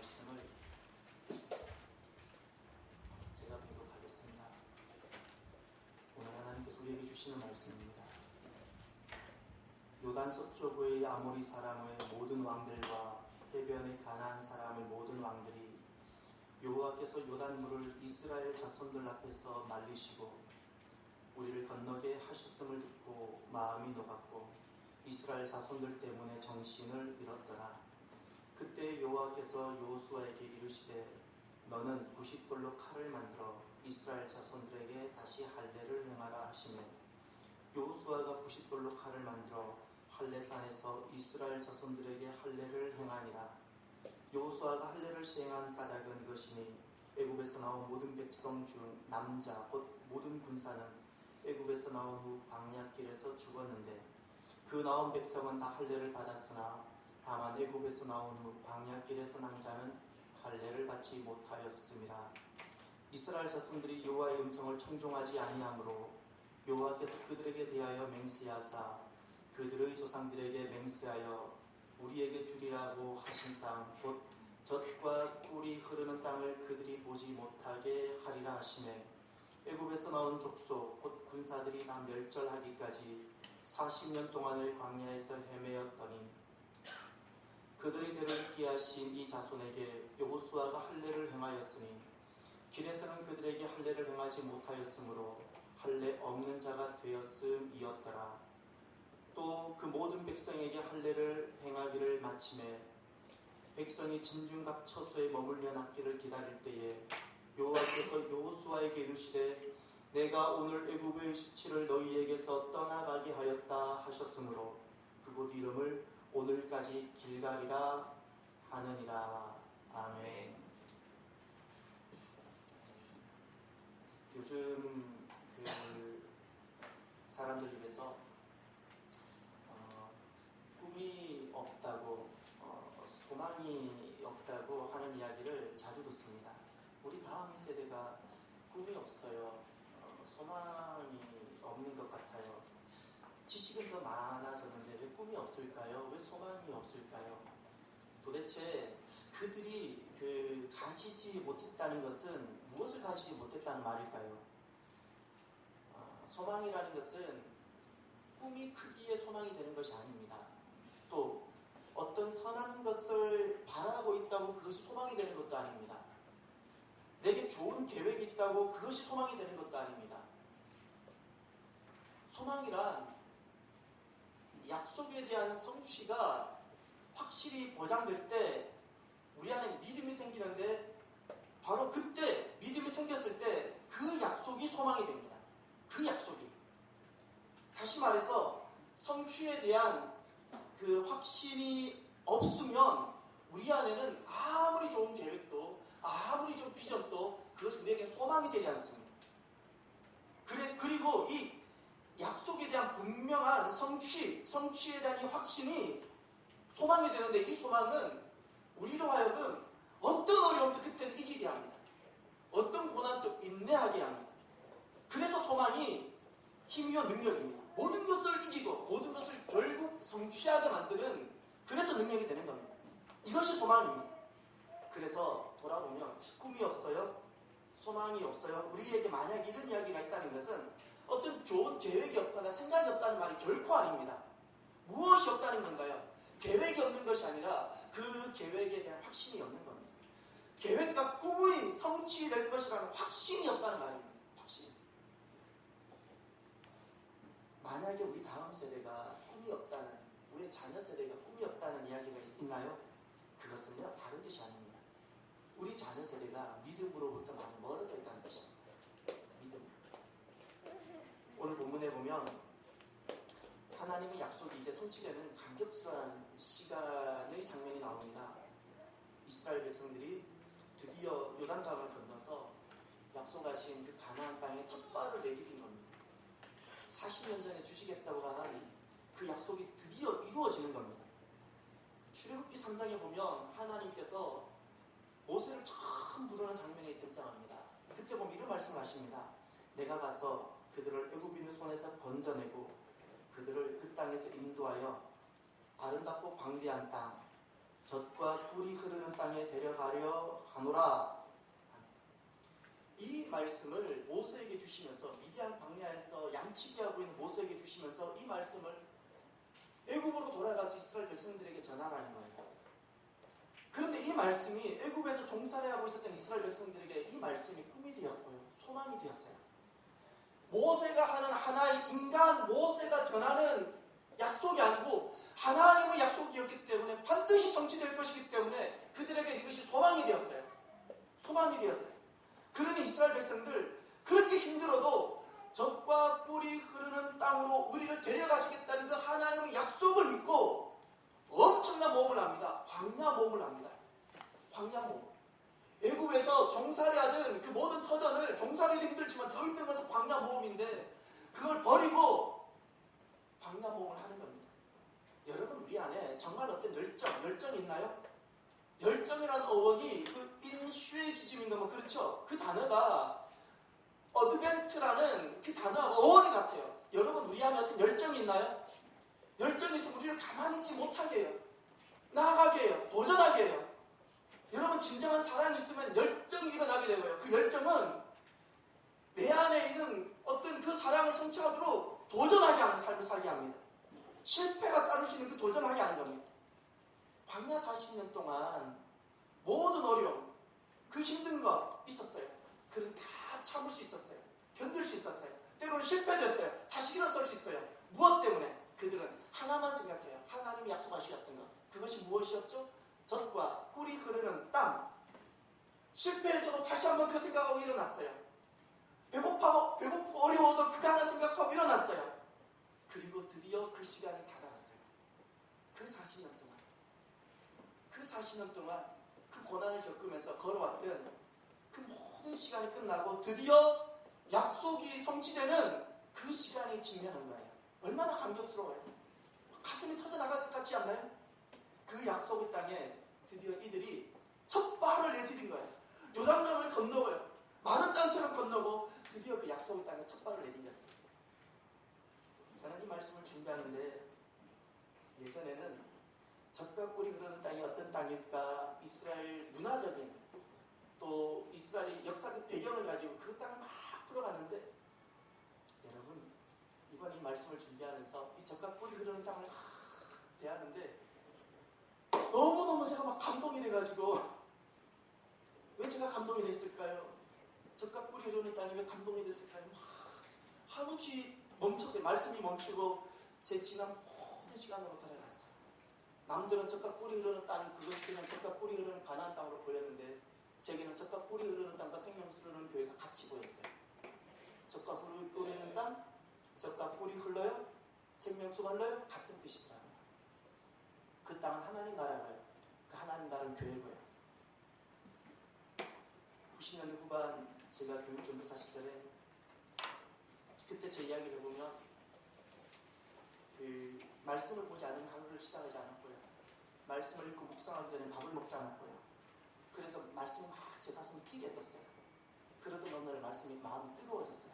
말씀을 제가 봉독하겠습니다. 오늘 하나님께서 우리에게 주시는 말씀입니다. 요단 서쪽의 아모리 사람의 모든 왕들과 해변의 가나안 사람의 모든 왕들이 여호와께서 요단물을 이스라엘 자손들 앞에서 말리시고 우리를 건너게 하셨음을 듣고 마음이 녹았고 이스라엘 자손들 때문에 정신을 잃었더라. 그때 여호와께서 여호수아에게 이르시되 너는 부싯돌로 칼을 만들어 이스라엘 자손들에게 다시 할례를 행하라 하시매 여호수아가 부싯돌로 칼을 만들어 할례산에서 이스라엘 자손들에게 할례를 행하니라. 여호수아가 할례를 시행한 까닭은 이것이니 애굽에서 나온 모든 백성 중 남자 곧 모든 군사는 애굽에서 나온 후 광야길에서 죽었는데 그 나온 백성은 다 할례를 받았으나 다만 애굽에서 나온 후 광야길에서 난 자는 할례를 받지 못하였음이라. 이스라엘 자손들이 여호와의 음성을 청종하지 아니하므로 여호와께서 그들에게 대하여 맹세하사 그들의 조상들에게 맹세하여 우리에게 주리라고 하신 땅 곧 젖과 꿀이 흐르는 땅을 그들이 보지 못하게 하리라 하시매 애굽에서 나온 족속 곧 군사들이 다 멸절하기까지 40년 동안을 광야에서 헤매었더니 그들의 대를 잇게 하신 이 자손에게 여호수아가 할례를 행하였으니 길에서는 그들에게 할례를 행하지 못하였으므로 할례 없는 자가 되었음이었더라. 또 그 모든 백성에게 할례를 행하기를 마침에 백성이 진중각 처소에 머물며 낫기를 기다릴 때에 여호와께서 여호수아에게 이르시되 내가 오늘 애굽의 수치를 너희에게서 떠나가게 하였다 하셨으므로 그곳 이름을 오늘까지 길갈이라 하느니라. 아멘. 요즘 사람들 입에서 꿈이 없다고 소망이 없다고 하는 이야기를 자주 듣습니다. 우리 다음 세대가 꿈이 없어요. 소망이 없는 것 같아요. 지식은 더 많아졌는데 왜 꿈이 없을까요? 왜 소망이 없을까요? 도대체 그들이 가지지 못했다는 것은 무엇을 가지지 못했다는 말일까요? 소망이라는 것은 꿈이 크기에 소망이 되는 것이 아닙니다. 또 어떤 선한 것을 바라고 있다고 그것이 소망이 되는 것도 아닙니다. 내게 좋은 계획이 있다고 그것이 소망이 되는 것도 아닙니다. 소망이란 약속에 대한 성취가 확실히 보장될 때 우리 안에 믿음이 생기는데 바로 그때 믿음이 생겼을 때 그 약속이 소망이 됩니다. 그 약속이. 다시 말해서 성취에 대한 그 확신이 없으면 우리 안에는 아무리 좋은 계획도 아무리 좋은 비전도 그것이 우리에게 소망이 되지 않습니다. 그리고 이 약속에 대한 분명한 성취에 대한 이 확신이 소망이 되는데 이 소망은 우리로 하여금 어떤 어려움도 그때는 이기게 합니다. 어떤 고난도 인내하게 합니다. 그래서 소망이 힘이요 능력입니다. 모든 것을 이기고 모든 것을 결국 성취하게 만드는 그래서 능력이 되는 겁니다. 이것이 소망입니다. 그래서 돌아보면 꿈이 없어요? 소망이 없어요? 우리에게 만약 이런 이야기가 있다는 것은 어떤 좋은 계획이 없거나 생각이 없다는 말이 결코 아닙니다. 무엇이 없다는 건가요? 계획이 없는 것이 아니라 그 계획에 대한 확신이 없는 겁니다. 계획과 꿈이 성취될 것이라는 확신이 없다는 말입니다. 확신. 만약에 우리 다음 세대가 꿈이 없다는, 우리 자녀 세대가 꿈이 없다는 이야기가 있나요? 그것은요, 다른 뜻이 아닙니다. 우리 자녀 세대가 믿음으로부터 많이 멀어져 있다는 뜻입니다. 믿음. 오늘 본문에 보면 하나님의 약속이 이제 성취되는 감격스러운 시간의 장면이 나옵니다. 이스라엘 백성들이 드디어 요단강을 건너서 약속하신 그 가나안 땅에 첫 발을 내디딘 겁니다. 40년 전에 주시겠다고 한 그 약속이 드디어 이루어지는 겁니다. 출애굽기 3장에 보면 하나님께서 모세를 처음 부르는 장면이 등장합니다. 그때 보면 이런 말씀을 하십니다. 내가 가서 그들을 애굽인의 손에서 건져내고 그들을 그 땅에서 인도하여 아름답고 광대한 땅, 젖과 꿀이 흐르는 땅에 데려가려 하노라. 이 말씀을 모세에게 주시면서, 미디안 광야에서 양치기하고 있는 모세에게 주시면서 이 말씀을 애굽으로 돌아가서 이스라엘 백성들에게 전하라는 거예요. 그런데 이 말씀이 애굽에서 종살이하고 있었던 이스라엘 백성들에게 이 말씀이 꿈이 되었고요, 소망이 되었어요. 모세가 하는 하나의 인간, 모세가 전하는 약속이 아니고 하나님의 약속이었기 때문에 반드시 성취될 것이기 때문에 그들에게 이것이 소망이 되었어요. 소망이 되었어요. 그러니 이스라엘 백성들, 그렇게 힘들어도 젖과 꿀이 흐르는 땅으로 우리를 데려가시겠다는 그 하나님의 약속을 믿고 엄청난 모험을 합니다. 광야 모험을 합니다. 광야 모험. 애굽에서 종살이하던 그 모든 터전을, 종살이도 힘들지만 더 힘든 것은 광야 모험인데 그걸 버리고 광야 모험을 하는 겁니다. 여러분, 우리 안에 정말 어떤 열정이 있나요? 열정이라는 어원이 그 인슈에지즘인가 뭐 그렇죠? 그 단어가 어드벤트라는 그 단어가 어원이 같아요. 여러분, 우리 안에 어떤 열정이 있나요? 열정이 있으면 우리를 가만히 있지 못하게 해요. 나아가게 해요. 도전하게 해요. 여러분, 진정한 사랑이 있으면 열정이 일어나게 되고요. 그 열정은 내 안에 있는 어떤 그 사랑을 성취하도록 도전하게 하는 삶을 살게 합니다. 실패가 따를 수 있는 그 도전하게 하는 겁니다. 광야 40년 동안 모든 어려움, 그 힘든 거 있었어요. 그런 다 참을 수 있었어요. 견딜 수 있었어요. 때로는 실패됐어요. 다시 일어설 수 있어요. 무엇 때문에? 그들은 하나만 생각해요. 하나님이 약속하셨던 것. 그것이 무엇이었죠? 젖과 꿀이 흐르는 땅. 실패해서도 다시 한번 그 생각하고 일어났어요. 배고프고 어려워도 그거 하나 생각하고 일어났어요. 그리고 드디어 그 시간이 다가왔어요. 그 40년 동안 그 고난을 겪으면서 걸어왔던 그 모든 시간이 끝나고 드디어 약속이 성취되는 그 시간에 직면한 거예요. 얼마나 감격스러워요. 가슴이 터져나갈 것 같지 않나요? 그 약속의 땅에 드디어 이들이 첫 발을 내디딘 거예요. 요단강을 건너고요. 많은 땅처럼 건너고 드디어 그 약속의 땅에 첫 발을 내디뎠어요. 저는 이 말씀을 준비하는데, 예전에는 젖과 꿀이 흐르는 땅이 어떤 땅일까, 이스라엘 문화적인 또 이스라엘의 역사적 배경을 가지고 그 땅을 막 풀어가는데, 여러분, 이번 이 말씀을 준비하면서 이 젖과 꿀이 흐르는 땅을 대하는데 너무너무 제가 막 감동이 돼가지고, 왜 제가 감동이 됐을까요? 젖과 꿀이 흐르는 땅이 왜 감동이 됐을까요? 한없이 멈췄어요. 말씀이 멈추고 제 지난 모든 시간으로 돌아갔어요. 남들은 젖과 꿀이 흐르는 땅이 그것이 그냥 젖과 꿀이 흐르는 가나안 땅으로 보였는데, 제게는 젖과 꿀이 흐르는 땅과 생명수 흐르는 교회가 같이 보였어요. 젖과 꿀이 흐르는 땅, 젖과 꿀이 흘러요, 생명수가 흘러요, 같은 뜻이더라고요. 그 땅은 하나님 나라고요. 그 하나님 나라는 교회고요. 90년대 후반 제가 교육전도사 시절에, 그때 제 이야기를 보면 그 말씀을 보지 않으면 하루를 시작하지 않았고요. 말씀을 읽고 묵상하기 전에 밥을 먹지 않았고요. 그래서 말씀이 막 제 가슴이 뛰게 했었어요. 그러던 어느 날 말씀이 마음이 뜨거워졌어요.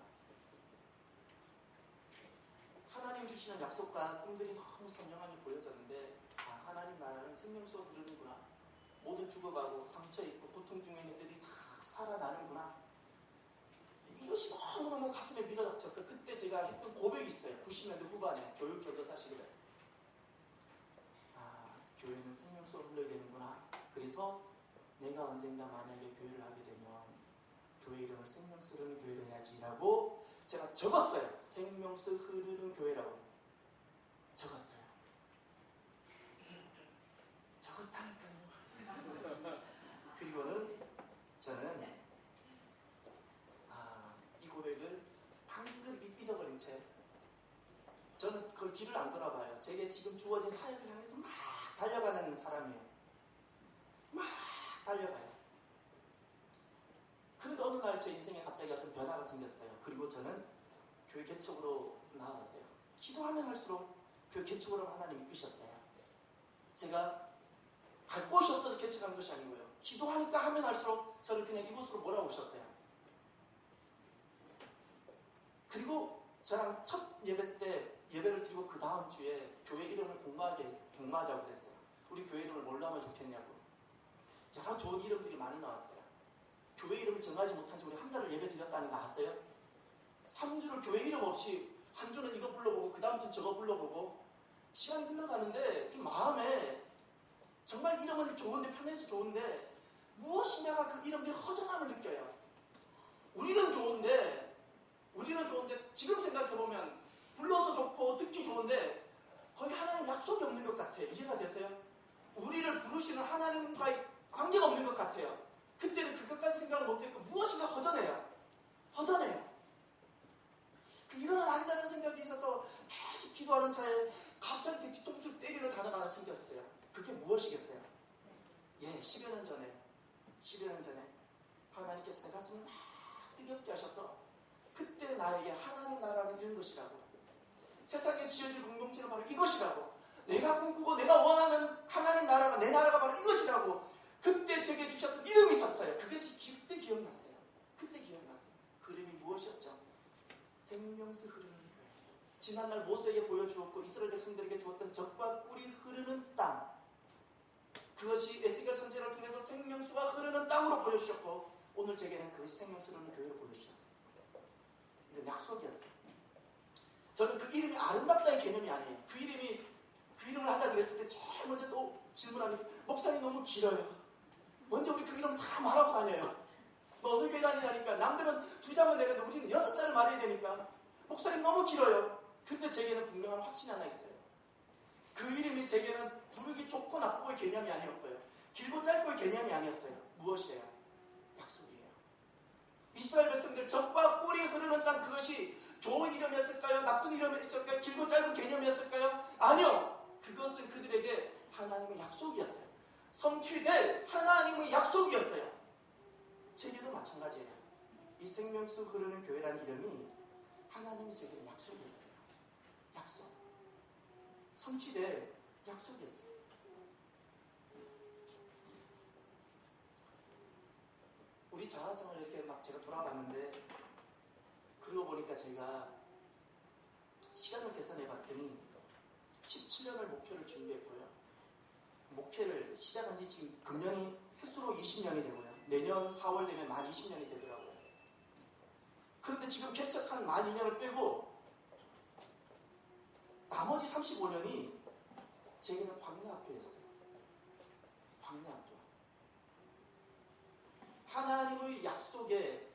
하나님 주시는 약속과 꿈들이 너무 선명하게 보여졌는데, 아, 하나님 나라는 생명수 흐르는구나. 모든 죽어가고 상처 있고 고통 중에 있는 애들이 다 살아나는구나. 이것이 너무너무 가슴에 밀어닥쳐서 그때 제가 했던 고백이 있어요. 90년대 후반에 교육전도사 시절에. 아, 교회는 생명수가 흘러야 되는구나. 그래서 내가 언젠가 만약에 교회를 하게 되면 교회 이름을 생명수 흐르는 교회로 해야지라고 제가 적었어요. 생명수 흐르는 교회라고 적었어요. 적었다니까요. 그리고는 저는 이 고백을 방금 잊어버린 채, 저는 그 뒤를 안 돌아봐요. 제게 지금 주어진 사역을 향해서 막 달려가는 사람이에요. 막 달려가요. 그런데 어느 날 제 인생에 갑자기 어떤 변화가 생겼어요. 그리고 저는 교회 개척으로 나아갔어요. 기도하면 할수록 교회 개척으로 하나님이 이끄셨어요. 제가 갈 곳이 없어서 개척한 것이 아니고요. 기도하니까 하면 할수록 저를 그냥 이곳으로 몰아오셨어요. 그리고 저랑 첫 예배 때 예배를 드리고 그 다음 주에 교회 이름을 공모하자고 그랬어요. 우리 교회 이름을 뭘로 하면 좋겠냐고. 여러 좋은 이름들이 많이 나왔어요. 교회 이름을 정하지 못한 지 우리 한 달을 예배 드렸다는 거 아세요? 3주를 교회 이름 없이 한 주는 이거 불러보고 그 다음 주는 저거 불러보고 시간이 흘러가는데 이 마음에 정말 이름은 좋은데 편해서 좋은데 무엇이냐가 그 이름들이 허전함을 느껴요. 우리는 좋은데 지금 생각해보면 불러서 좋고 듣기 좋은데 거의 하나님 약속이 없는 것 같아요. 이해가 되세요? 우리를 부르시는 하나님과의 관계가 없는 것 같아요. 그때는 그것까지 생각을 못했고 무엇인가 허전해요. 이거는 아니다는 생각이 있어서 계속 기도하는 차에 갑자기 뒤통수를 때리는 단어가 하나 생겼어요. 그게 무엇이겠어요? 10여 년 전에 하나님께서 내 가슴을 막 뜨겁게 하셔서 그때 나에게 하나님 나라는 이런 것이라고, 세상에 지어질 공동체는 바로 이것이라고, 내가 꿈꾸고 내가 원하는 하나님 나라가 내 나라가 바로 이것이라고 그때 제게 주셨던 이름이 있었어요. 그것이 그때 기억났어요. 그 이름이 무엇이었죠? 생명수 흐르는 교회. 지난날 모세에게 보여주었고 이스라엘 백성들에게 주었던 젖과 꿀이 흐르는 땅, 그것이 에스겔 선지자를 통해서 생명수가 흐르는 땅으로 보여주셨고 오늘 제게는 그것이 생명수 흐르는 교회로 보여주셨어요. 이건 약속이었어요. 저는 그 이름이 아름답다는 개념이 아니에요. 그 이름을 하자 그랬을 때 제일 먼저 또 질문하는 게 목사님 너무 길어요. 먼저 우리 그 이름 다 말하고 다녀요. 너 어느 교회 다니냐니까 남들은 2장을 내는데 우리는 6장을 말해야 되니까 목사님 너무 길어요. 근데 제게는 분명한 확신이 하나 있어요. 그 이름이 제게는 부르기 좋고 나쁘고의 개념이 아니었고요. 길고 짧고의 개념이 아니었어요. 무엇이에요? 약속이에요. 이스라엘 백성들 젖과 꿀이 흐르는 땅, 그것이 좋은 이름이었을까요? 나쁜 이름이었을까요? 길고 짧은 개념이었을까요? 아니요. 그것은 그들에게 하나님의 약속이었어요. 성취될 하나님의 약속이었어요. 제게도 마찬가지예요. 이 생명수 흐르는 교회라는 이름이 하나님이 제게는 약속이었어요. 약속. 성취될 약속이었어요. 우리 자화성을 이렇게 막 제가 돌아봤는데 그러고 보니까 제가 시간을 계산해 봤더니 17년을 목표를 준비했고요. 목표를 시작한 지 지금 금년이 횟수로 20년이 되고요. 내년 4월 되면 만 20년이 되더라고요. 그런데 지금 개척한 만 2년을 빼고 나머지 35년이 제게는 광야학교였어요. 광야학교. 하나님의 약속에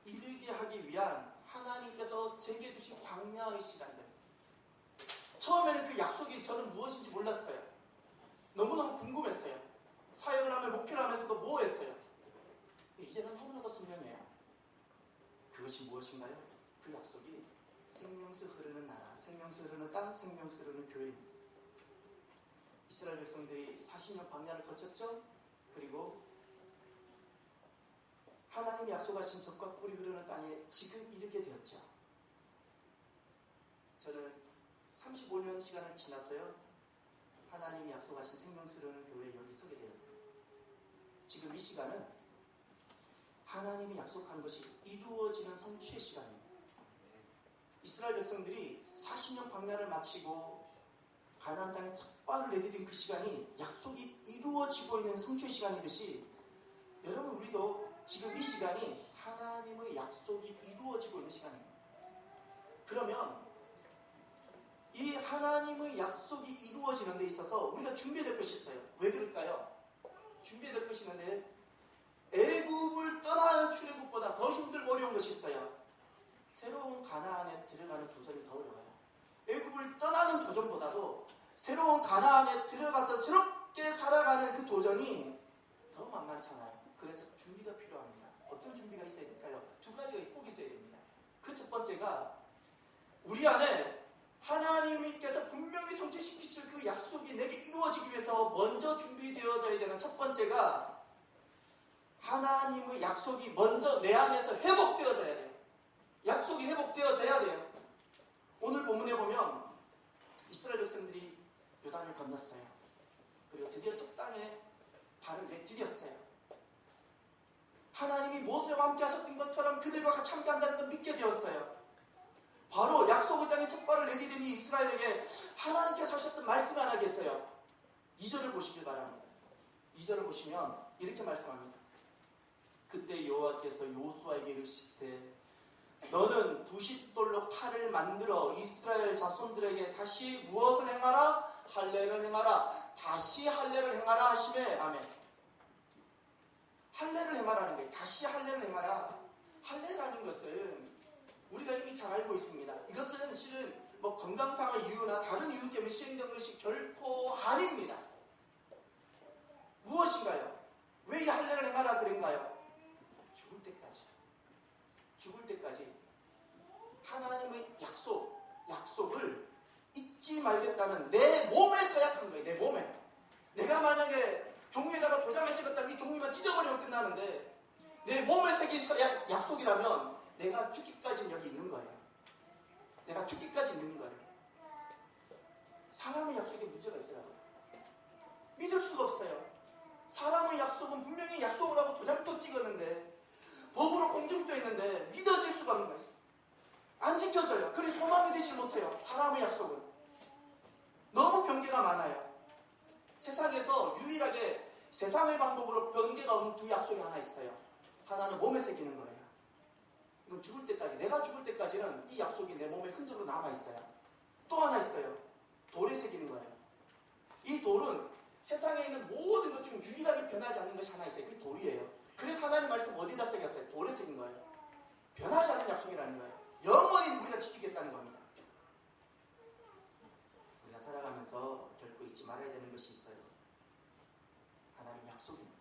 이르게 하기 위한 하나님께서 제게 주신 광야의 시간들. 처음에는 그 약속이 저는 무엇인지 몰랐어요. 너무너무 궁금했어요. 사역을 하며 목표를 하면서도 모호했어요. 이제는 너무나도 선명해요. 그것이 무엇인가요? 그 약속이 생명수 흐르는 나라, 생명수 흐르는 땅, 생명수 흐르는 교회입니다. 이스라엘 백성들이 40년 광야를 거쳤죠. 그리고 하나님이 약속하신 젖과 꿀이 흐르는 땅에 지금 이르게 되었죠. 저는 35년 시간을 지나서요, 하나님이 약속하신 생명수 흐르는 교회에 여기 서게 되었어요. 지금 이 시간은 하나님이 약속한 것이 이루어지는 성취의 시간입니다. 이스라엘 백성들이 40년 광야를 마치고 가나안 땅에 첫 발을 내디딘 그 시간이 약속이 이루어지고 있는 성취의 시간이듯이 여러분 우리도 지금 이 시간이 하나님의 약속이 이루어지고 있는 시간입니다. 그러면 이 하나님의 약속이 이루어지는 데 있어서 우리가 준비해야 될 것이 있어요. 왜 그럴까요? 준비해야 될 것이 있는데 애굽을 떠나는 출애굽보다 더 힘들고 어려운 것이 있어요. 새로운 가나안에 들어가는 도전이 더 어려워요. 애굽을 떠나는 도전보다도 새로운 가나안에 들어가서 새롭게 살아가는 그 도전이 더 만만찮아요. 그래서 준비가 필요합니다. 어떤 준비가 있어야 될까요? 2가지가 꼭 있어야 됩니다. 그 첫 번째가 우리 안에 하나님께서 분명히 성취시키실 그 약속이 내게 이루어지기 위해서 먼저 준비되어져야 되는 첫 번째가 하나님의 약속이 먼저 내 안에서 회복되어져야 돼요. 약속이 회복되어져야 돼요. 오늘 본문에 보면 이스라엘 백성들이 요단을 건넜어요. 그리고 드디어 첫 땅에 발을 내디뎠어요. 하나님이 모세와 함께 하셨던 것처럼 그들과 같이 함께 한다는 걸 믿게 되었어요. 바로 약속의 땅에 첫 발을 내디디니 이스라엘에게 하나님께서 하셨던 말씀이 하나 계세요. 2절을 보시길 바랍니다. 2절을 보시면 이렇게 말씀합니다. 그때 여호와께서 요수아에게 이르시되 너는 부싯돌로 칼을 만들어 이스라엘 자손들에게 다시 무엇을 행하라? 할례를 행하라. 다시 할례를 행하라 하시매. 아멘. 할례를 행하라는 거예요. 다시 할례를 행하라. 할례라는 것은 우리가 이미 잘 알고 있습니다. 이것은 실은 뭐 건강상의 이유나 다른 이유 때문에 시행된 것이 결코 아닙니다. 무엇인가요? 왜 이 할례를 행하라 그런가요? 죽을 때까지. 죽을 때까지 하나님의 약속을 잊지 말겠다는 내 몸에 서약한 거예요. 내 몸에. 내가 만약에 종이에다가 도장을 찍었다면 이 종이만 찢어버리면 끝나는데 내 몸에 새긴 약속이라면 내가 죽기까지 여기 있는 거예요. 내가 죽기까지 있는 거예요. 사람의 약속에 문제가 있더라고요. 믿을 수가 없어요. 사람의 약속은 분명히 약속을 하고 도장도 찍었는데 법으로 공증도 했는데 믿어질 수가 없는 거예요. 안 지켜져요. 그리 소망이 되지 못해요. 사람의 약속은. 너무 변개가 많아요. 세상에서 유일하게 세상의 방법으로 변개가 없는 두 약속이 하나 있어요. 하나는 몸에 새기는 거예요. 이건 죽을 때까지, 내가 죽을 때까지는 이 약속이 내 몸에 흔적으로 남아있어요. 또 하나 있어요. 돌에 새기는 거예요. 이 돌은 세상에 있는 모든 것 중 유일하게 변하지 않는 것이 하나 있어요. 그 돌이에요. 그래서 하나님 말씀 어디다 새겼어요? 돌에 새긴 거예요. 변하지 않는 약속이라는 거예요. 영원히 우리가 지키겠다는 겁니다. 우리가 살아가면서 결코 잊지 말아야 되는 것이 있어요. 하나님 약속입니다.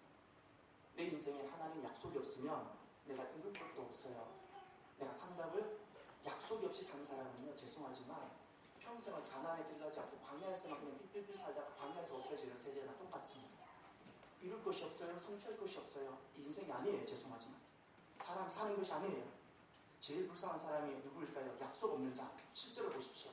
내 인생에 하나님 약속이 없으면 내가 이룰 것도 없어요. 내가 산다고요? 약속이 없이 사는 사람은요, 죄송하지만 평생을 가난에 들어가지 않고 광야에서만 그냥 삐삐삐 살다가 광야에서 없어지는 세대나 똑같습니다. 이룰 것이 없어요. 성취할 것이 없어요. 이 인생이 아니에요. 죄송하지만. 사람이 사는 것이 아니에요. 제일 불쌍한 사람이 누구일까요? 약속 없는 자. 7절을 보십시오.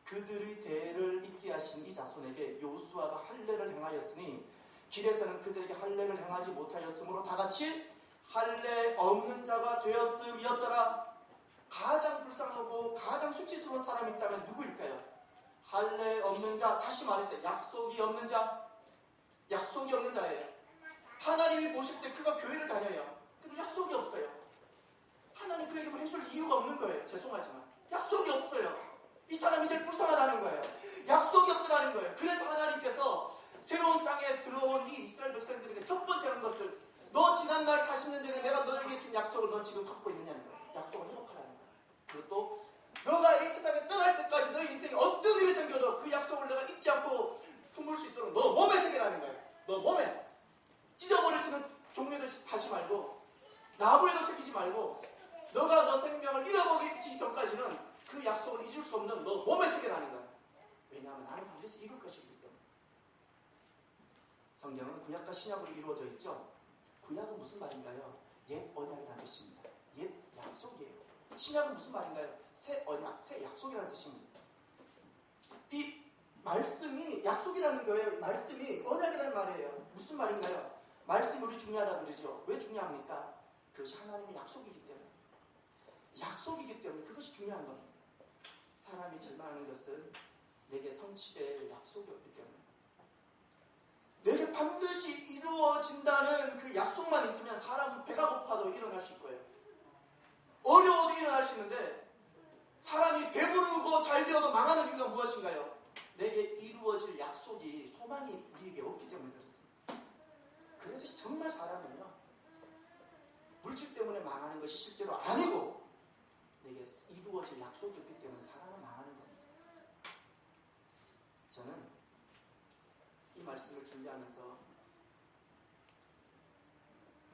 그들의 대를 잇게 하신 이 자손에게 요수아가 할례를 행하였으니 길에서는 그들에게 할례를 행하지 못하였으므로 다같이 할례 없는 자가 되었음이었더라. 가장 불쌍하고 가장 수치스러운 사람이 있다면 누구일까요? 할례 없는 자. 다시 말해서 약속이 없는 자. 약속이 없는 자예요. 하나님이 보실 때 그가 교회를 다녀요. 근데 약속이 없어요. 하나님 그에게 뭐 해줄 이유가 없는 거예요. 죄송하지만 약속이 없어요. 이 사람이 제일 불쌍하다는 거예요. 약속이 없더라는 거예요. 그래서 하나님께서 새로운 땅에 들어온 이 이스라엘 백성들에게 첫 번째 하는 것을 너 지난날 40년 전에 내가 너에게 준 약속을 넌 지금 갖고 있느냐는 거예요. 약속을 회복하라는 거예요. 그것도 너가 이 세상에 떠날 때까지 너의 인생에 어떤 일이 생겨도 그 약속을 내가 잊지 않고 품을 수 있도록 너 몸에 새기라는 거예요. 너 몸에. 찢어버릴 수 있는 종류도 하지 말고 나무에도 새기지 말고 너가 너 생명을 잃어버리기 전까지는 그 약속을 잊을 수 없는 너 몸에 새기라는 거예요. 왜냐하면 나는 반드시 이룰 것이기 때문에. 성경은 구약과 신약으로 이루어져 있죠. 구약은 무슨 말인가요? 옛 언약이라는 뜻입니다. 옛 약속이에요. 신약은 무슨 말인가요? 새 언약, 새 약속이라는 뜻입니다. 이 말씀이 약속이라는 거예요. 말씀이 언약이라는 말이에요. 무슨 말인가요? 말씀이 우리 중요하다 그러죠. 왜 중요합니까? 그것이 하나님의 약속이기 때문에. 약속이기 때문에 그것이 중요한 겁니다. 사람이 절망하는 것은 내게 성취될 약속이 없기 때문에. 내게 반드시 이루어진다는 그 약속만 있으면 사람은 배가 고파도 일어날 수 있고요. 어려워도 일어날 수 있는데 사람이 배부르고 잘 되어도 망하는 이유가 무엇인가요? 내게 이루어질 약속이 소망이 우리에게 없기 때문에 그렇습니다. 그래서 정말 사람은요, 물질 때문에 망하는 것이 실제로 아니고 내게 이루어질 약속이 없기 때문에 사람은 망하는 겁니다. 저는 이 말씀을 준비하면서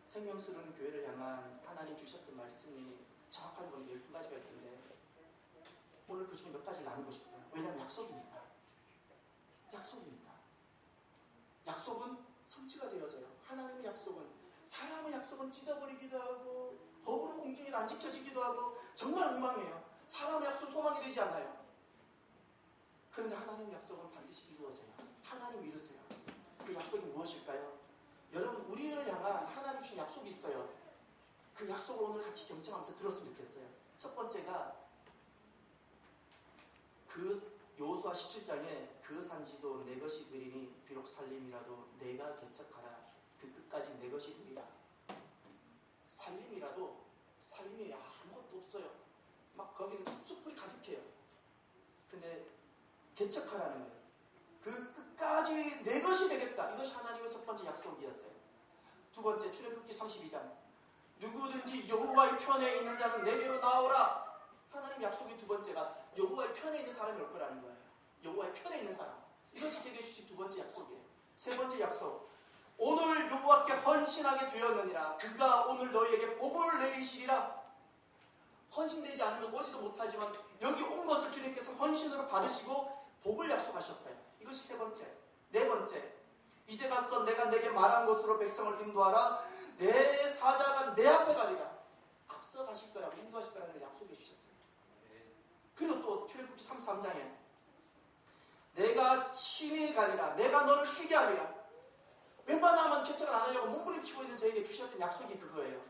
생명수로는 교회를 향한 하나님 주셨던 말씀이 정확하게 보면 12가지가 있던데 오늘 그 중에 몇 가지를 나누고 싶어요. 왜냐하면 약속이니까. 약속이니까. 약속은 성취가 되어져요. 하나님의 약속은. 사람의 약속은 찢어버리기도 하고 법으로 공중에도 안 지켜지기도 하고 정말 엉망이에요. 사람의 약속은 소망이 되지 않아요. 그런데 하나님의 약속은 반드시 이루어져요. 하나님 이루세요. 그 약속이 무엇일까요? 여러분, 우리를 향한 하나님 주신 약속이 있어요. 그 약속을 오늘 같이 경청하면서 들었으면 좋겠어요. 첫 번째가 그 여호수아 17장에 그 산지도 내 것이 되리니 비록 살림이라도 내가 개척하라. 그 끝까지 내 것이 되리라. 살림이라도 살림이 아무것도 없어요. 막 거기는 숲풀이 가득해요. 근데 개척하라는 거예요. 그 끝까지 내 것이 되겠다. 이것이 하나님의 첫 번째 약속이었어요. 두 번째 출애굽기 32장 누구든지 여호와의 편에 있는 자는 내게로 나오라. 하나님 약속의 두 번째가 여호와의 편에 있는 사람이 올 거라는 거예요. 여호와의 편에 있는 사람. 이것이 제게 주신 두 번째 약속이에요. 세 번째 약속. 오늘 여호와께 헌신하게 되었느니라. 그가 오늘 너희에게 복을 내리시리라. 헌신되지 않으면 오지도 못하지만 여기 온 것을 주님께서 헌신으로 받으시고 복을 약속하셨어요. 이것이 세 번째. 네 번째. 이제 가서 내가 내게 말한 곳으로 백성을 인도하라. 내 사자가 내 앞에 가리라. 앞서 가실 거라고 인도하실 거라는 약속해 주셨어요. 그리고 또 출애굽기 33장에 내가 친히 가리라. 내가 너를 쉬게 하리라. 웬만하면 개척을 안 하려고 몸부림치고 있는 저에게 주셨던 약속이 그거예요.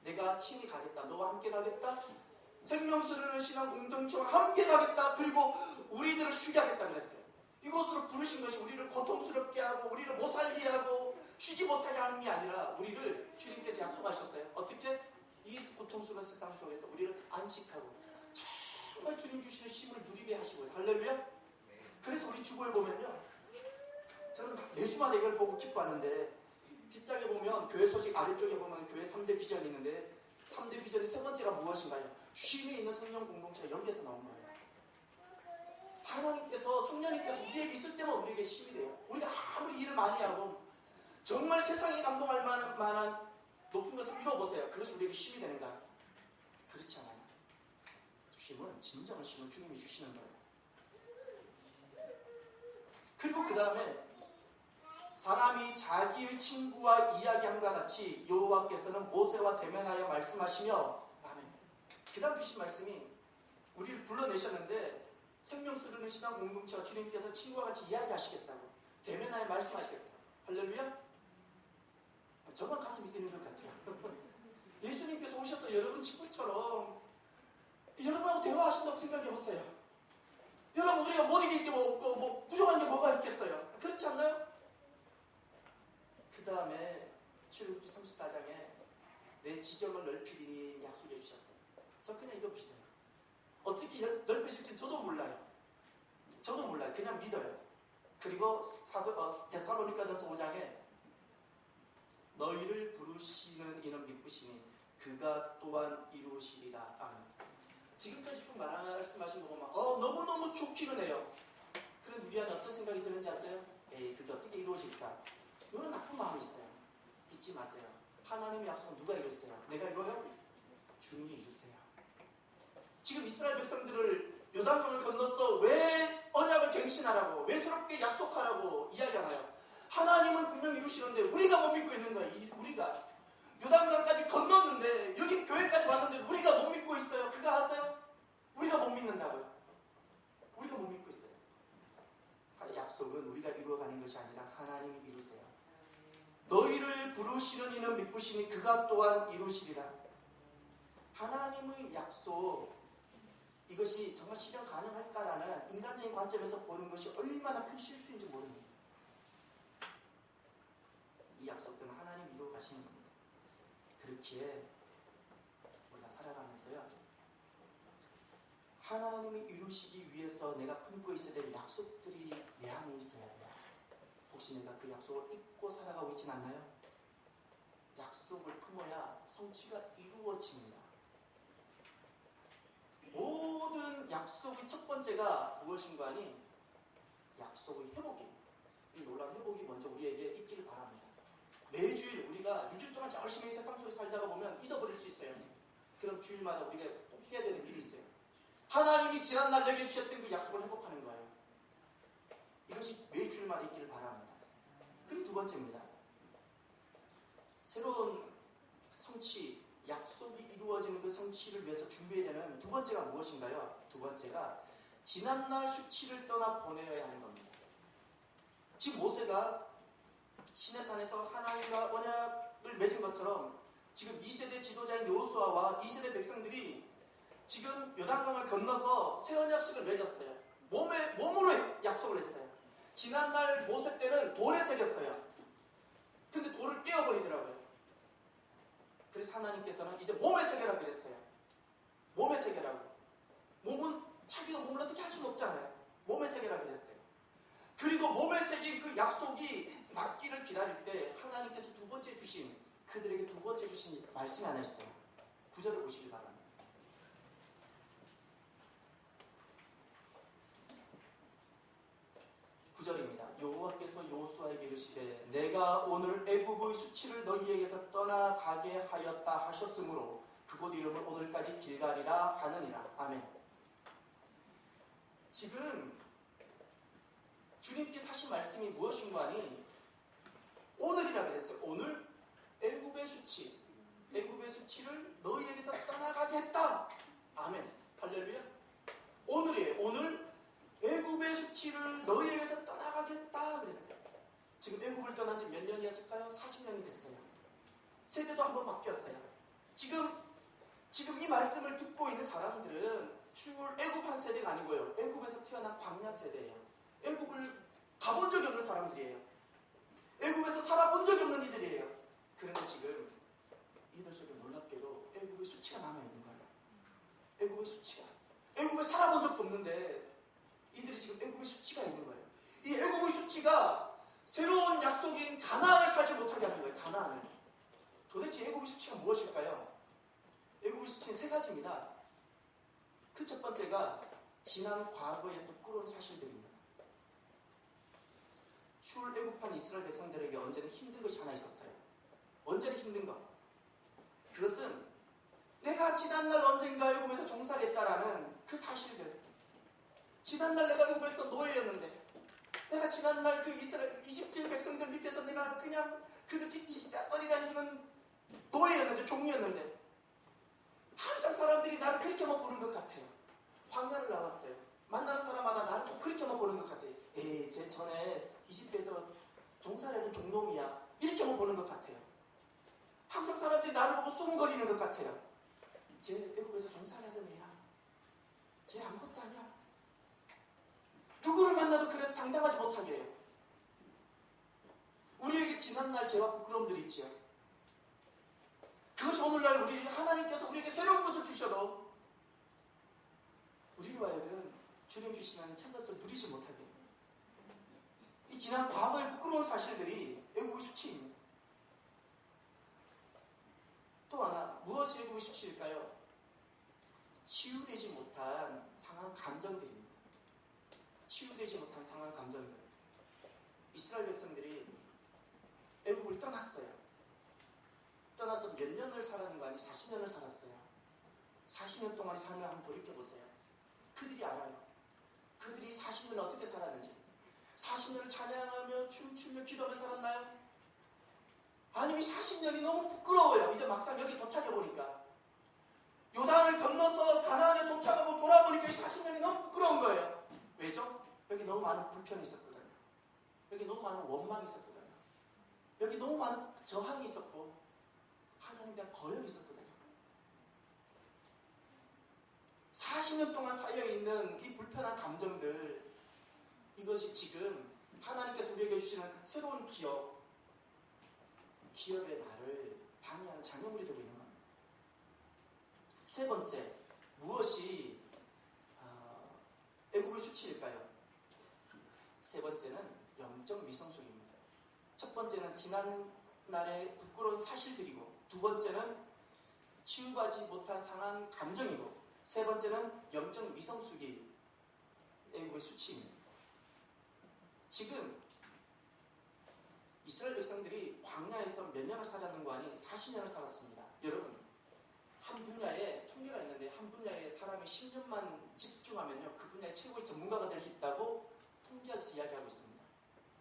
내가 친히 가겠다. 너와 함께 가겠다. 생명수르는 신앙 공동체와 함께 가겠다. 그리고 우리들을 쉬게 하겠다 그랬어요. 이곳으로 부르신 것이 우리를 고통스럽게 하고 우리를 못 살게 하고 쉬지 못하게 하는 게 아니라 우리를 주님께서 약속하셨어요. 어떻게? 이 고통스러운 세상 속에서 우리를 안식하고 정말 주님 주시는 쉼을 누리게 하시고요. 할렐루야. 그래서 우리 주보에 보면요, 저는 매주마다 이걸 보고 기뻐하는데 뒷장에 보면 교회 소식, 아래쪽에 보면 교회 3대 비전이 있는데 3대 비전의 세 번째가 무엇인가요? 쉼이 있는 성령 공동체가 여기에서 나온 거예요. 하나님께서, 성령님께서 우리에게 있을 때만 우리에게 쉼이 돼요. 우리가 아무리 일을 많이 하고 정말 세상에 감동할 만한 높은 것을 이뤄보세요. 그것이 우리에게 쉼이 되는가? 그렇지 않아요. 쉼은, 진정한 쉼은 주님이 주시는 거예요. 그리고 그 다음에 사람이 자기의 친구와 이야기함과 같이 여호와께서는 모세와 대면하여 말씀하시며, 아멘. 그 다음 주신 말씀이 우리를 불러내셨는데 생명수르는 신앙 공동체와 주님께서 친구와 같이 이야기하시겠다고, 대면하여 말씀하시겠다고. 할렐루야. 저만 가슴이 뛰는 것 같아요. 예수님께서 오셔서 여러분 친구처럼 여러분하고 대화하신다고 생각해보세요. 여러분, 우리가 못 이길 게 뭐 없고 뭐 부족한 게 뭐가 있겠어요? 그렇지 않나요? 그 다음에 출애굽기 34장에 내 지경을 넓히리니 약속해 주셨어요. 저 그냥 이거 믿어요. 어떻게 넓혀질지 저도 몰라요. 저도 몰라요. 그냥 믿어요. 그리고 데살로니가전서 5장에 너희를 부르시는 이는 믿으시니 그가 또한 이루시리라. 아멘. 지금까지 쭉 말씀하신 거 보면 너무너무 좋기는 해요. 그런데 우리 안에 어떤 생각이 드는지 아세요? 에이, 그게 어떻게 이루어질까? 이런 나쁜 마음이 있어요. 잊지 마세요. 하나님의 약속은 누가 이뤘어요? 내가 이뤄요? 주님이 이루세요. 지금 이스라엘 백성들을 요단강을 건너서 왜 언약을 갱신하라고, 왜 새롭게 약속하라고 이야기하나요? 하나님은 분명히 이루시는데 우리가 못 믿고 있는 거예요. 우리가 요단강까지 건넜는데 여기 교회까지 왔는데 우리가 못 믿고 있어요. 그거 아세요? 우리가 못 믿는다고요. 우리가 못 믿고 있어요. 약속은 우리가 이루어가는 것이 아니라 하나님이 이루세요. 너희를 부르시는 이는 믿으시니 그가 또한 이루시리라. 하나님의 약속, 이것이 정말 실현 가능할까라는 인간적인 관점에서 보는 것이 얼마나 큰 실수인지 모릅니다. 이 약속들은 하나님이 이루어 가시는 겁니다. 그렇기에 우리가 살아가면서요, 하나님이 이루시기 위해서 내가 품고 있어야 될 약속들이 내 안에 있어야 돼요. 혹시 내가 그 약속을 잊고 살아가고 있진 않나요? 약속을 품어야 성취가 이루어집니다. 모든 약속의 첫 번째가 무엇인가 하니 약속의 회복이, 이 놀라운 회복이 먼저 우리에게 있기를 바랍니다. 매주일 우리가 6일 동안 열심히 세상 속에 살다가 보면 잊어버릴 수 있어요. 그럼 주일마다 우리가 꼭 해야 되는 일이 있어요. 하나님이 지난날 내게 주셨던 그 약속을 회복하는 거예요. 이것이 매주일마다 있기를 바랍니다. 그리고 두 번째입니다. 새로운 성취, 약속이 이루어지는 그 성취를 위해서 준비해야 되는 두 번째가 무엇인가요? 두 번째가 지난날 수치를 떠나 보내야 하는 겁니다. 지금 모세가 시내산에서 하나님과 언약을 맺은 것처럼 지금 2세대 지도자인 여호수아와 2세대 백성들이 지금 요단강을 건너서 새 언약식을 맺었어요. 몸으로 약속을 했어요. 지난날 모세 때는 돌에 새겼어요. 근데 돌을 떼어버리더라고요. 그래서 하나님께서는 이제 몸에 새겨라 그랬어요. 몸에 새겨라고. 몸은 자기가 몸을 어떻게 할 수는 없잖아요. 몸에 새겨라 그랬어요. 그리고 몸에 새긴 그 약속이 낫기를 기다릴 때 하나님께서 그들에게 두 번째 주신 말씀이 하나 있어요. 9절을 보시기 바랍니다. 9절입니다. 여호와께서 여호수아에게 이르시되 내가 오늘 애굽의 수치를 너희에게서 떠나가게 하였다 하셨으므로 그곳 이름을 오늘까지 길갈이라 하느니라. 아멘. 지금 주님께서 하신 말씀이 무엇인가 하니 오늘이라 그랬어요. 오늘 애굽의 수치를 너희에게서 떠나가게 했다. 아멘. 할렐루야. 오늘이에요. 오늘 애굽의 수치를 너희에게서 떠나가겠다 그랬어요. 지금 애굽을 떠난 지 몇 년이었을까요? 40년이 됐어요. 세대도 한번 바뀌었어요. 지금 이 말씀을 듣고 있는 사람들은 애굽한 세대가 아니고요. 애굽에서 태어난 광야 세대예요. 애굽을 가본 적이 없는 사람들이에요. 애굽에서 살아본 적이 없는 이들이에요. 그런데 지금 이들 속에 놀랍게도 애굽의 수치가 남아있는 거예요. 애굽의 수치가. 애굽에 살아본 적도 없는데 이들이 지금 애굽의 수치가 있는 거예요. 이 애굽의 수치가 새로운 약속인 가나안을 살지 못하게 하는 거예요. 가나안을. 도대체 애굽의 수치가 무엇일까요? 애굽의 수치는 세 가지입니다. 그 첫 번째가 지난 과거의 부끄러운 사실들입니다. 출애굽한 이스라엘 백성들에게 언제나 힘든 것이 하나 있었어요. 언제나 힘든 것. 그것은 내가 지난날 언젠가 애굽에서 종살했다라는 그 사실들. 지난날 내가 애굽에서 노예였는데, 내가 지난날 그 이집트 백성들 밑에서 내가 그냥 그들 찌따거리라 해주는 노예였는데, 종이었는데, 항상 사람들이 나를 그렇게만 보는 것 같아요. 광야를 나왔어요. 만나는 사람마다 나를 꼭 그렇게만 보는 것 같아요. 에이, 쟤 전에 이집트에서 종살이하던 종놈이야. 이렇게만 보는 것 같아요. 항상 사람들이 나를 보고 쏘문거리는 것 같아요. 쟤 애굽에서 종살이하던 애야. 쟤 아무것도 아니야. 누구를 만나도 그래도 당당하지 못하게 해요. 우리에게 지난날 죄와 부끄러움들이 있지요. 그것이 오늘날 하나님께서 우리에게 새로운 것을 주셔도 우리로 하여금 주님 주시는 새 것을 누리지 못하게 해요. 이 지난 과거의 부끄러운 사실들이 애굽의 수치입니다. 또 하나, 무엇이 애굽의 수치일까요? 치유되지 못한 상한 감정들입니다. 치유되지 못한 상한 감정들. 이스라엘 백성들이 애굽을 떠났어요. 떠나서 몇 년을 살았는 거 아니 40년을 살았어요. 40년 동안의 삶을 한번 돌이켜보세요. 그들이 알아요. 그들이 40년 어떻게 살았는지. 40년을 찬양하며 춤추며 기도하며 살았나요? 아니면 40년이 너무 부끄러워요. 이제 막상 여기 도착해보니까. 요단을 건너서 가나안에 도착하고 돌아보니까 40년이 너무 부끄러운 거예요. 왜죠? 여기 너무 많은 불편이 있었거든요. 여기 너무 많은 원망이 있었거든요. 여기 너무 많은 저항이 있었고 하나님에 대한 거역이 있었거든요. 40년 동안 쌓여있는 이 불편한 감정들, 이것이 지금 하나님께서 우리에게 주시는 새로운 기업의 날을 방해하는 장애물이 되고 있는 겁니다. 세 번째, 무엇이 애굽의 수치일까요? 세 번째는 영적 미성숙입니다. 첫 번째는 지난날의 부끄러운 사실들이고, 두 번째는 치유하지 못한 상한 감정이고, 세 번째는 영적 미성숙이 애굽의 수치입니다. 지금 이스라엘 백성들이 광야에서 몇 년을 살았는 거 아니 40년을 살았습니다. 여러분, 한 분야에 통계가 있는데 한 분야에 사람이 10년만 집중하면요 그 분야의 최고의 전문가가 될 수 있다고 통계학에서 이야기하고 있습니다.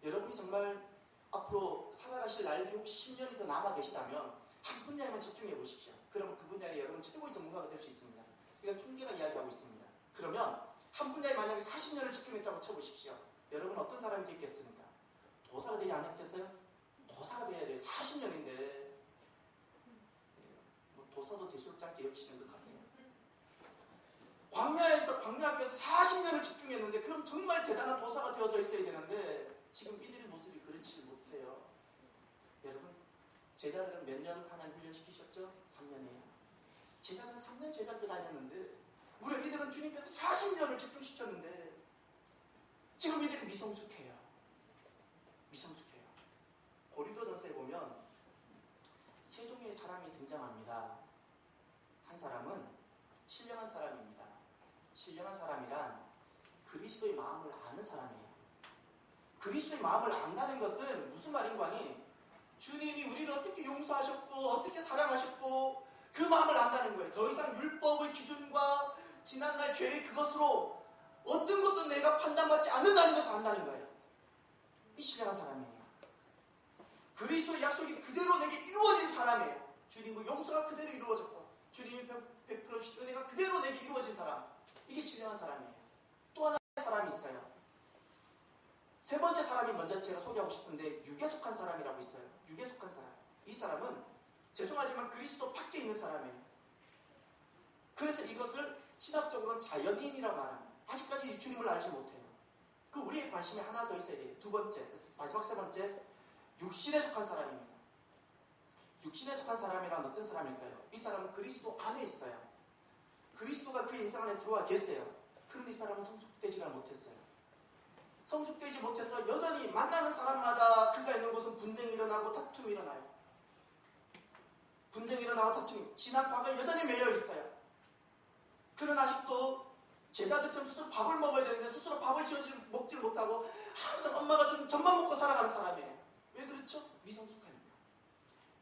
여러분이 정말 앞으로 살아가실 날이 혹시 10년이 더 남아 계시다면 한 분야에만 집중해 보십시오. 그러면 그 분야에 여러분 최고의 전문가가 될 수 있습니다. 이건 통계가 이야기하고 있습니다. 그러면 한 분야에 만약에 40년을 집중했다고 쳐보십시오. 여러분 어떤 사람이 되겠습니까? 도사가 되지 않았겠어요? 도사가 돼야 돼요. 40년인데 도사도 대수롭지 않게 여기시는 것 같아요. 광야에서 광야학교에서 40년을 집중했는데 그럼 정말 대단한 도사가 되어져 있어야 되는데 지금 이들의 모습이 그렇지 못해요. 여러분, 제자들은 몇 년 하나님 훈련시키셨죠? 3년이에요. 제자들은 3년 제자학교 다녔는데 무려 이들은 주님께서 40년을 집중시켰는데 지금 이들이 미성숙해요. 미성숙해요. 고린도전서에 보면 세 종류의 사람이 등장합니다. 한 사람은 신령한 사람입니다. 신령한 사람이란 그리스도의 마음을 아는 사람이에요. 그리스도의 마음을 안다는 것은 무슨 말인가 하니 주님이 우리를 어떻게 용서하셨고 어떻게 사랑하셨고 그 마음을 안다는 거예요. 더 이상 율법의 기준과 지난날 죄의 그것으로 어떤 것도 내가 판단받지 않는다는 것을 안다는 거예요. 이 신령한 사람이에요. 그리스도의 약속이 그대로 내게 이루어진 사람이에요. 주님의 용서가 그대로 이루어졌고 주님이 베풀어 주신 은혜가 그대로 내게 이루어진 사람. 이게 신령한 사람이에요. 또 하나의 사람이 있어요. 세 번째 사람이 먼저 제가 소개하고 싶은데 육에 속한 사람이라고 있어요. 육에 속한 사람. 이 사람은 죄송하지만 그리스도 밖에 있는 사람이에요. 그래서 이것을 신학적으로는 자연인이라고 말합니다. 아직까지 이 주님을 알지 못해요. 그 우리의 관심이 하나 더 있어야 돼요. 두 번째, 마지막 세 번째, 육신에 속한 사람입니다. 육신에 속한 사람이란 어떤 사람일까요? 이 사람은 그리스도 안에 있어요. 그리스도가 그의 인생 안에 들어와 계세요. 그런데 이 사람은 성숙되지가 못했어요. 성숙되지 못해서 여전히 만나는 사람마다 그가 있는 곳은 분쟁이 일어나고 다툼이 일어나요. 분쟁이 일어나고 다툼이 지난 과거에 여전히 매여 있어요. 그는 아직도 제자들처럼 스스로 밥을 먹어야 되는데 스스로 밥을 먹지 못하고 항상 엄마가 준 젖만 먹고 살아가는 사람이에요. 왜 그렇죠? 미성숙하니까.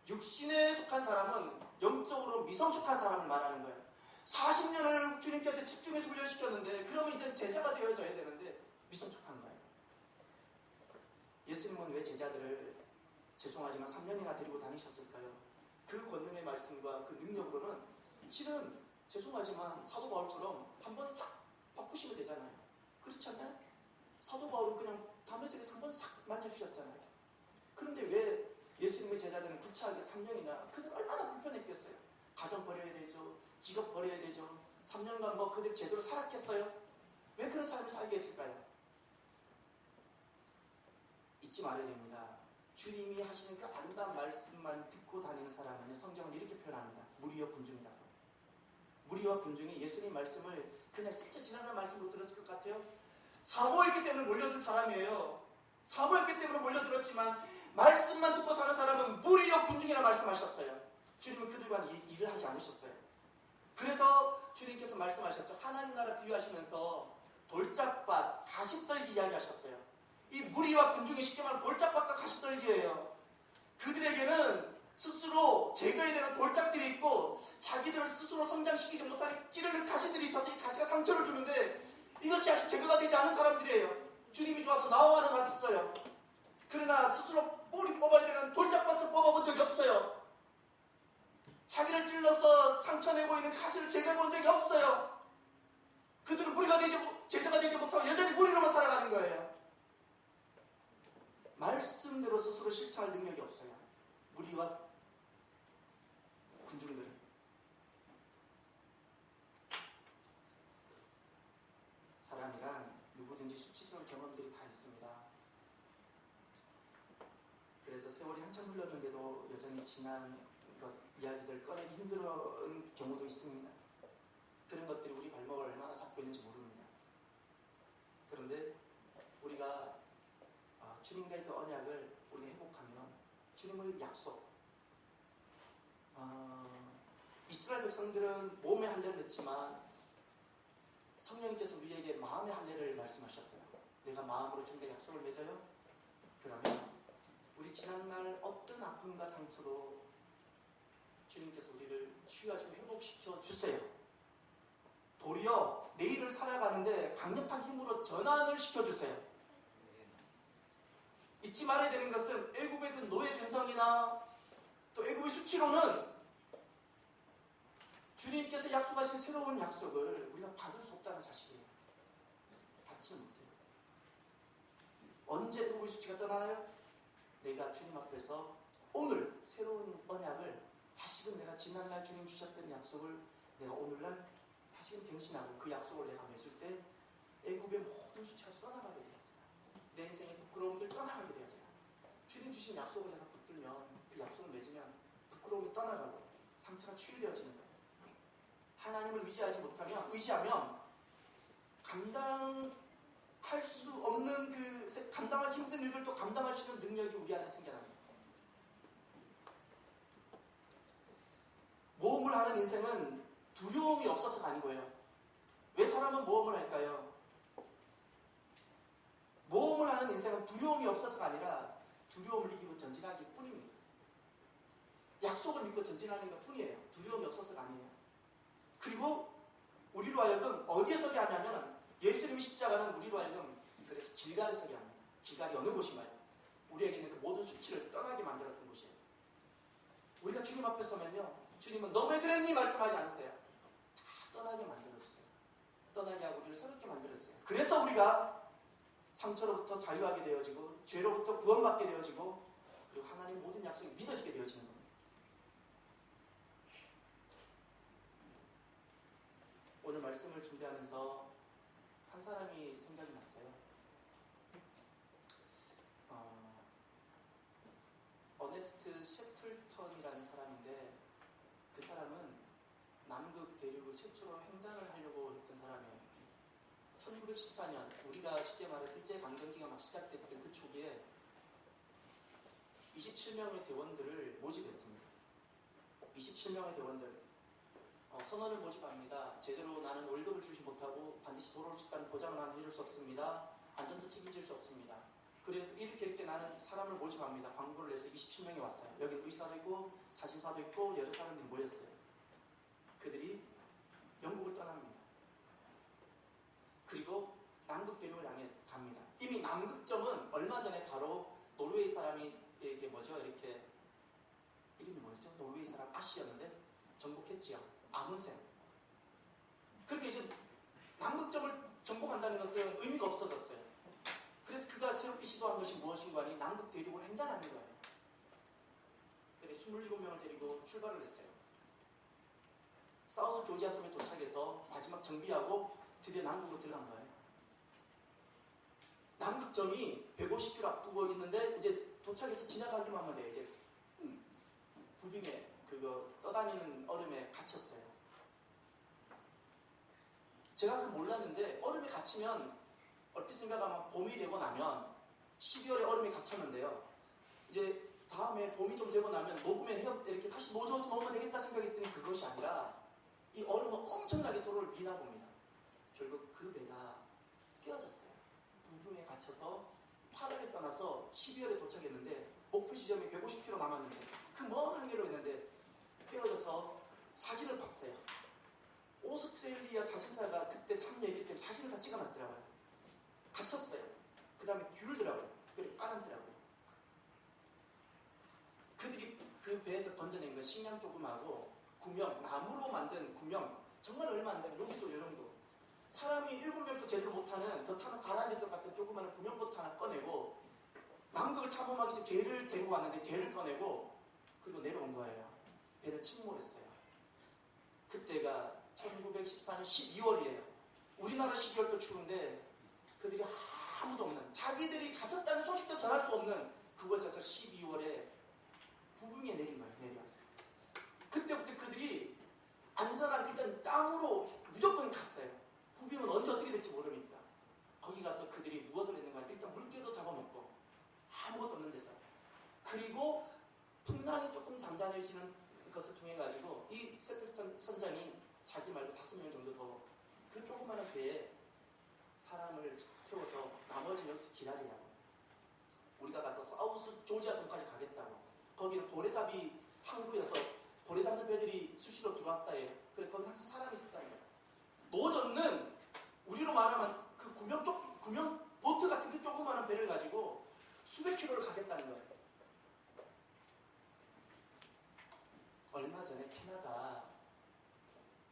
육신에 속한 사람은 영적으로 미성숙한 사람을 말하는 거예요. 40년을 주님께서 집중해서 훈련시켰는데 그러면 이제 제자가 되어져야 되는데 미성숙한 거예요. 예수님은 왜 제자들을 죄송하지만 3년이나 데리고 다니셨을까요? 그 권능의 말씀과 그 능력으로는 실은 죄송하지만 사도 바울처럼 한번 싹 바꾸시면 되잖아요. 그렇지 않나요? 사도 바울은 그냥 다메섹에서 한번 싹 만져주셨잖아요. 그런데 왜 예수님의 제자들은 구차하게 3년이나 그들 얼마나 불편했겠어요. 가정 버려야 되죠. 직업 버려야 되죠. 3년간 뭐 그들 제대로 살았겠어요? 왜 그런 삶을 살게 했을까요? 잊지 말아야 됩니다. 주님이 하시는 그 아름다운 말씀만 듣고 다니는 사람은 성경은 이렇게 표현합니다. 무리와 군중이라고. 무리와 군중이 예수님 말씀을 그냥 진짜 지난날 말씀으로 들었을 것 같아요. 사모했기 때문에 몰려든 사람이에요. 사모했기 때문에 몰려들었지만 말씀만 듣고 사는 사람은 무리와 군중이라 말씀하셨어요. 주님은 그들과 일을 하지 않으셨어요. 그래서 주님께서 말씀하셨죠. 하나님 나라 비유하시면서 돌짝밭, 가시떨기 이야기하셨어요. 이 무리와 군중이 쉽게 말하면 돌짝밭과 가시떨기예요. 그들에게는 스스로 제거해야 되는 돌짝들이 있고 자기들을 스스로 성장시키지 못하는 찌르는 가시들이 있어서 이 가시가 상처를 주는데 이것이 아직 제거가 되지 않은 사람들이에요. 주님이 좋아서 나와는 왔어요. 그러나 스스로 뿌리 뽑아야 되는 돌짝밭을 뽑아본 적이 없어요. 자기를 찔러서 상처내고 있는 가시를 제거해본 적이 없어요. 그들은 제자가 되지 못하고 여전히 무리로만 살아가는 거예요. 말씀대로 스스로 실천할 능력이 없어요. 무리와 군중들은. 사람이란 누구든지 수치스러운 경험들이 다 있습니다. 그래서 세월이 한참 흘렀는데도 여전히 지난 이야기들 꺼내기 힘들어하는 경우도 있습니다. 그런 것들이 우리 발목을 얼마나 잡고 있는지 모릅니다. 그런데 우리가 주님과의 그 언약을 우리가 회복하면 주님의 약속, 이스라엘 백성들은 몸의 할례를 했지만 성령님께서 우리에게 마음의 할례를 말씀하셨어요. 내가 마음으로 주님과 약속을 맺어요. 그러면 우리 지난날 어떤 아픔과 상처도 주님께서 우리를 치유하시고 회복시켜 주세요. 도리어 내일을 살아가는데 강력한 힘으로 전환을 시켜주세요. 잊지 말아야 되는 것은 애굽의 그 노예 근성이나 또 애굽의 수치로는 주님께서 약속하신 새로운 약속을 우리가 받을 수 없다는 사실이에요. 받지 못해요. 언제 애굽의 수치가 떠나요? 내가 주님 앞에서 오늘 새로운 언약을 다시금 내가 지난날 주님 주셨던 약속을 내가 오늘날 다시금 병신하고 그 약속을 내가 맺을 때 애굽의 모든 수치가 떠나가게 되어져요. 내 인생의 부끄러움들 떠나가게 되어져요. 주님 주신 약속을 내가 붙들면, 그 약속을 맺으면 부끄러움이 떠나가고 상처가 치유되어지는 거예요. 하나님을 의지하면 감당할 수 없는 감당하기 힘든 일들도 감당할 수 있는 능력이 우리 안에 생겨납니다. 모험을 하는 인생은 두려움이 없어서가 아니고요. 왜 사람은 모험을 할까요? 모험을 하는 인생은 두려움이 없어서가 아니라 두려움을 이기고 전진하기 뿐입니다. 약속을 믿고 전진하는 것 뿐이에요. 두려움이 없어서가 아니에요. 그리고 우리로 하여금 어디에 서게 하냐면, 예수님의 십자가는 우리로 하여금 그래서 길갈에 서게 합니다. 길갈이 어느 곳인가요? 우리에게 있는 그 모든 수치를 떠나게 만들었던 곳이에요. 우리가 주님 앞에 서면요, 주님은 너 왜 그랬니? 말씀하지 않으세요. 다 떠나게 만들어주세요. 떠나게 하고 우리를 새롭게 만들었어요. 그래서 우리가 상처로부터 자유하게 되어지고, 죄로부터 구원받게 되어지고, 그리고 하나님 모든 약속이 믿어지게 되어지는 겁니다. 오늘 말씀을 준비하면서 한 사람이 생각이 났어요. 어네스트 셰틀턴이라는 사람인데, 그 사람은 남극 대륙을 최초로 횡단을 하려고 했던 사람이에요. 1914년, 우리가 쉽게 말해 일제강점기가 막 시작됐던 그 초기에 27명의 대원들을 모집했습니다. 27명의 대원들. 선언을 모집합니다. 제대로 나는 월급을 주지 못하고 반드시 돌아올 수 있다는 보장을 나는 해줄 수 없습니다. 안전도 책임질 수 없습니다. 그래 이렇게 나는 사람을 모집합니다. 광고를 내서 27명이 왔어요. 여기는 의사도 있고 사신사도 있고 여러 사람들이 모였어요. 그들이 영국을 떠납니다. 그리고 남극 대륙을 향해 갑니다. 이미 남극점은 얼마 전에 바로 노르웨이 사람이 이게 뭐죠? 이렇게 이름이 뭐였죠? 노르웨이 사람 아씨였는데 정복했지요. 아문센. 그렇게 이제 남극점을 정복한다는 것은 의미가 없어졌어요. 그래서 그가 새롭게 시도한 것이 무엇인가 하니 남극 대륙을 횡단하는 거예요. 그래 27명을 데리고 출발을 했어요. 사우스 조지아 섬에 도착해서 마지막 정비하고 드디어 남극으로 들어간 거예요. 남극점이 150km 앞두고 있는데 이제 도착해서 지나가기만 하면 돼요. 이제 부빙에 그거 떠다니는 얼음에 갇혔어요. 제가 그걸 몰랐는데 얼음에 갇히면 얼핏 생각하면 봄이 되고 나면 12월에 얼음에 갇혔는데요. 이제 다음에 봄이 좀 되고 나면 녹으면 이렇게 다시 노져서 먹으면 되겠다 생각했더니 그것이 아니라 이 얼음은 엄청나게 서로를 미나봅니다. 결국 그 배가 깨어졌어요. 부분에 갇혀서 8월에 떠나서 12월에 도착했는데 목표 지점이 150km 남았는데 그 먼 한계로 있는데 깨어져서 사진을 봤어요. 오스트레일리아 사진사가 그때 참여했기 때문에 사진을 다 찍어놨더라고요. 갇혔어요. 그 다음에 귤더라고요. 그리고 빨았더라고요. 그들이 그 배에서 건져낸 건 식량 조금하고 구명, 나무로 만든 구명, 정말 얼마 안 되는 여기도 이 정도. 사람이 7명도 제대로 못하는 더 타면 가라앉을 것 같은 조그마한 구명보트 하나 꺼내고 남극을 탐험하기 위해서 개를 데리고 왔는데 개를 꺼내고 그리고 내려온 거예요. 배를 침몰했어요. 그때가 1914년 12월이에요. 우리나라 12월도 추운데 그들이 아무도 없는, 자기들이 갇혔다는 소식도 전할 수 없는 그곳에서 12월에 부흥에 내린 거예요. 내려왔어요. 그때부터 그들이 안전한 일단 땅으로 무조건 갔어요. 부빙은 언제 어떻게 될지 모르니까. 거기 가서 그들이 무엇을 했는가 하면 일단 물개도 잡아먹고 아무것도 없는 데서. 그리고 풍랑이 조금 잠잠해지는 것을 통해 가지고 이 세틀턴 선장이 자기 말고 5명 정도 더 그 조그마한 배에 사람을 태워서 나머지 여기서 기다리라고. 우리가 가서 사우스 조지아 섬까지 가겠다고. 거기는 고래잡이 항구여서 고래 잡는 배들이 수시로 들어왔다 해요. 그래 거기 항상 사람이 있었다는 거예요. 노전은 우리로 말하면 그 구명 보트 같은 그 조그마한 배를 가지고 수백 킬로를 가겠다는 거예요. 얼마 전에 캐나다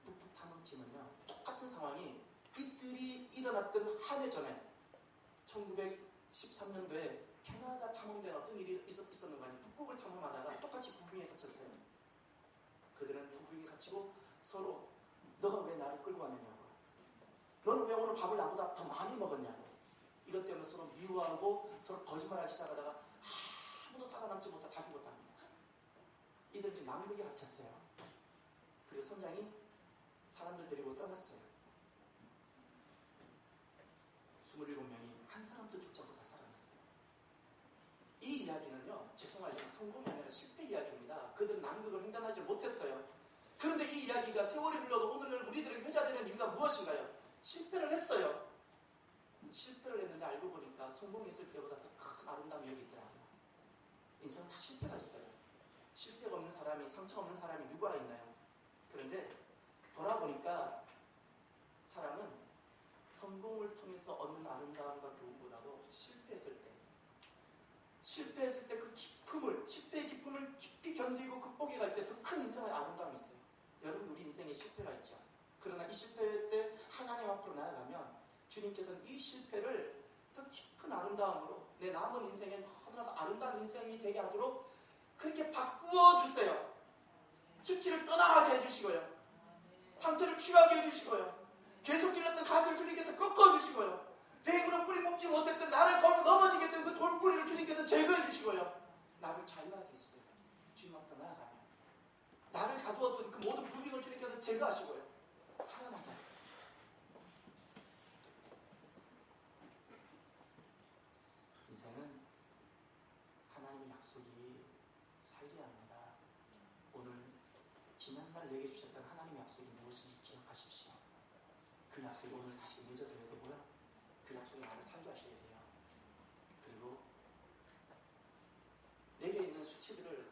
북극 탐험팀은요, 똑같은 상황이 이들이 일어났던 한 해 전에 1913년도에 캐나다 탐험대에 어떤 일이 있었는가 하니 북극을 탐험하다가 똑같이 부빙에 갇혔어요. 그들은 부빙에 갇히고 서로 너가 왜 나를 끌고 왔느냐고. 너는 왜 오늘 밥을 나보다 더 많이 먹었냐고. 이것 때문에 서로 미워하고 서로 거짓말하기 시작하다가 아무도 살아남지 못하 다 죽었답니다. 이들 지금 남극에 갇혔어요. 그리고 선장이 사람들 데리고 떠났어요. 27명이 한 사람도 죽지 않고 다 살아났어요. 이 이야기는요, 죄송하지만 성공이 아니라 실패 이야기입니다. 그들은 남극을 횡단하지 못했어요. 그런데 이 이야기가 세월이 흘러도 오늘날 우리들에게 회자되는 이유가 무엇인가요? 실패를 했어요. 실패를 했는데 알고 보니까 성공했을 때보다 더 큰 아름다움이 여기 있더라고요. 인생은 다 실패가 있어요. 실패가 없는 사람이, 상처 없는 사람이 누가 있나요? 그런데 돌아보니까 사람은 성공을 통해서 얻는 아름다움과 교훈보다도 실패했을 때 그 기쁨을, 실패의 기쁨을 깊이 견디고 극복해 갈 때 더 큰 인생의 아름다움이 있어요. 여러분, 우리 인생에 실패가 있죠. 그러나 이 실패 때 하나님 앞으로 나아가면 주님께서는 이 실패를 더 깊은 아름다움으로 내 남은 인생에 너무나도 아름다운 인생이 되게 하도록 그렇게 바꾸어 주세요. 수치를 떠나가게 해주시고요. 상처를 치유하게 해주시고요. 계속 찔렀던 가시를 주님께서 꺾어주시고요. 내 힘으로 뿌리 뽑지 못했던 나를 넘어지게 했던 그 돌뿌리를 주님께서 제거해 주시고요. 나를 자유하게 해주세요. 주님 앞으로 나아가면 나를 가두었던 그 모든 부빙을 주님께서 제거하시고요. 살아나게 하세요. 인생은 하나님의 약속이 살게 합니다. 오늘 지난날 내게 주셨던 하나님의 약속이 무엇인지 기억하십시오. 그 약속이 오늘 다시 맺어져야 되고요. 그 약속이 나를 살게 하셔야 돼요. 그리고 내게 있는 수치들을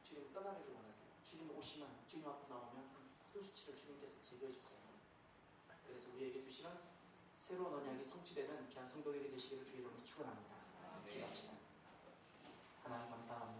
주님 떠나기를 원하세요. 주님 오시면, 주님 앞에 나오면 그 모든 수치를 주님께서 제거해 주세요. 그래서 우리에게 주시는 새로운 언약이 성취되는 귀한 성도들이 되시기를 주의 이름으로 축원합니다. 기도합시다. 하나님 감사합니다.